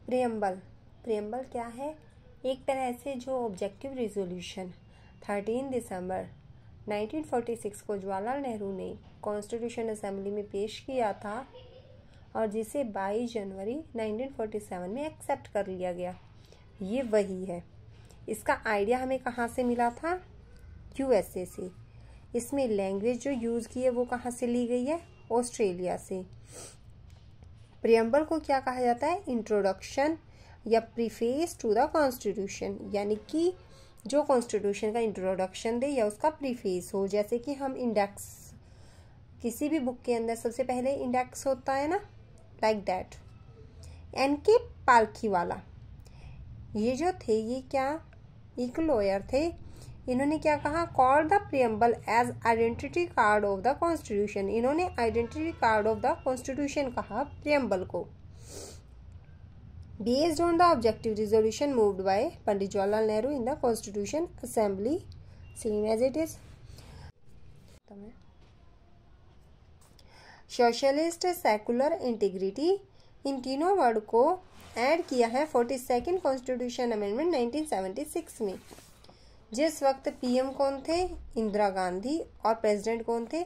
Preamble क्या है? एक तरह से जो ऑब्जेक्टिव रेजोल्यूशन 13 दिसंबर 1946 को जवाहरलाल नेहरू ने कॉन्स्टिट्यूशन असेंबली में पेश किया था और जिसे 22 जनवरी 1947 में एक्सेप्ट कर लिया गया, ये वही है। इसका आइडिया हमें कहाँ से मिला था? यूएसए से। इसमें लैंग्वेज जो यूज़ की है वो कहाँ से ली गई है? ऑस्ट्रेलिया से। प्रियम्बल को क्या कहा जाता है? इंट्रोडक्शन या प्रीफेस टू द कॉन्स्टिट्यूशन, यानी कि जो कॉन्स्टिट्यूशन का इंट्रोडक्शन दे या उसका प्रीफेस हो। जैसे कि हम इंडेक्स, किसी भी बुक के अंदर सबसे पहले इंडेक्स होता है ना, लाइक दैट। एनके पालखीवाला ये जो थे, ये क्या एक लॉयर थे। इन्होंने क्या कहा? Call the preamble as identity card of the constitution. इन्होंने identity card of the constitution कहा प्रियम्बल को। Based on the objective resolution moved by Pandit Jawaharlal Nehru in the constitution assembly same as it is. Socialist, secular, integrity, इन तीनों word को add किया है 42nd constitution amendment 1976 में। जिस वक्त पीएम कौन थे? इंदिरा गांधी। और प्रेसिडेंट कौन थे?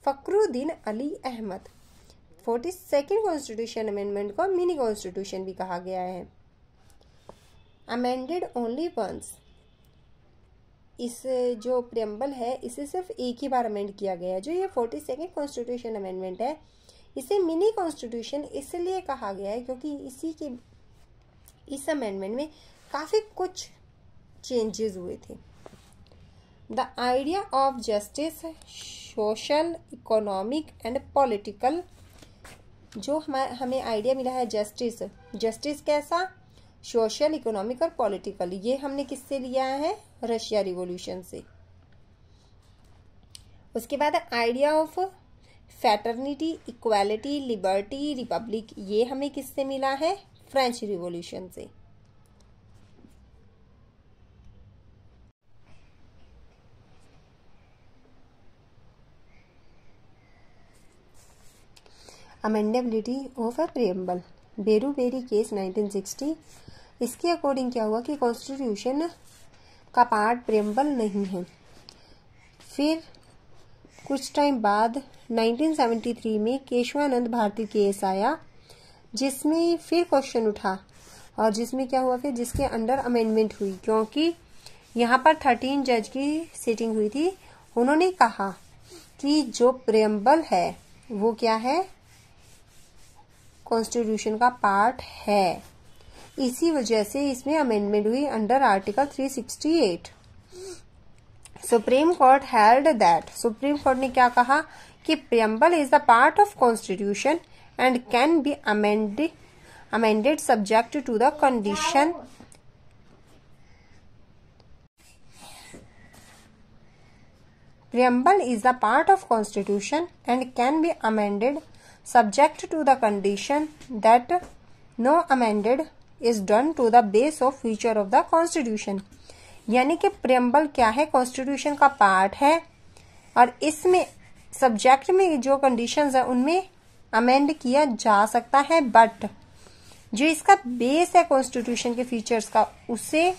Fakhruddin Ali Ahmed. 42nd constitution amendment को मिनी कॉन्स्टिट्यूशन भी कहा गया है। Amended only once. इस जो प्रियम्बल है इसे सिर्फ एक ही बार अमेंड किया गया है। जो ये 42nd कॉन्स्टिट्यूशन अमेंडमेंट है इसे मिनी कॉन्स्टिट्यूशन इसलिए कहा गया है क्योंकि इस अमेंडमेंट में काफ़ी कुछ चेंजेस हुए थे। The idea of justice, social, economic and political, जो हमें आइडिया मिला है जस्टिस कैसा? सोशल, इकोनॉमिक और पॉलिटिकल। ये हमने किससे लिया है? रशिया रिवॉल्यूशन से। उसके बाद idea of fraternity, equality, liberty, republic, ये हमें किससे मिला है? फ्रेंच रिवॉल्यूशन से। Amendability of a preamble, Berubari case 1960। इसके अकॉर्डिंग क्या हुआ कि कॉन्स्टिट्यूशन का पार्ट प्रियम्बल नहीं है। फिर कुछ टाइम बाद 1973 में केशवानंद भारती केस आया जिसमें फिर क्वेश्चन उठा और जिसमें क्या हुआ फिर जिसके अंडर अमेंडमेंट हुई, क्योंकि यहाँ पर 13 जज की सिटिंग हुई थी। उन्होंने कहा कि जो प्रियम्बल है वो क्या है? कॉन्स्टिट्यूशन का पार्ट है। इसी वजह से इसमें अमेंडमेंट हुई under article 368। Supreme Court held that, Supreme Court ने क्या कहा कि preamble is the part of constitution and can be amended subject to the condition Preamble is the part of Constitution and can be amended subject to the condition that no amended is done to the base of feature of the Constitution। यानी कि preamble क्या है? Constitution का part है और इसमें subject में जो कंडीशंस है उनमें अमेंड किया जा सकता है, बट जो इसका बेस है कॉन्स्टिट्यूशन के फीचर्स का उसे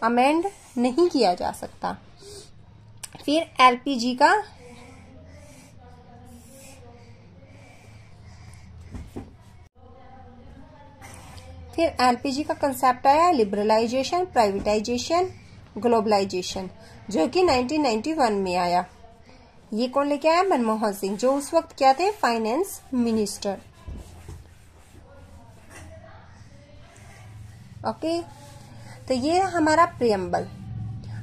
अमेंड नहीं किया जा सकता। फिर एलपीजी का कंसेप्ट आया, लिबरलाइजेशन, प्राइवेटाइजेशन, ग्लोबलाइजेशन, जो कि 1991 में आया। ये कौन लेके आया? मनमोहन सिंह, जो उस वक्त क्या थे? Finance minister. ओके, तो ये हमारा प्रियम्बल।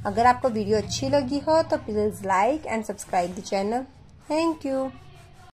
अगर आपको वीडियो अच्छी लगी हो तो please like and subscribe the channel. Thank you.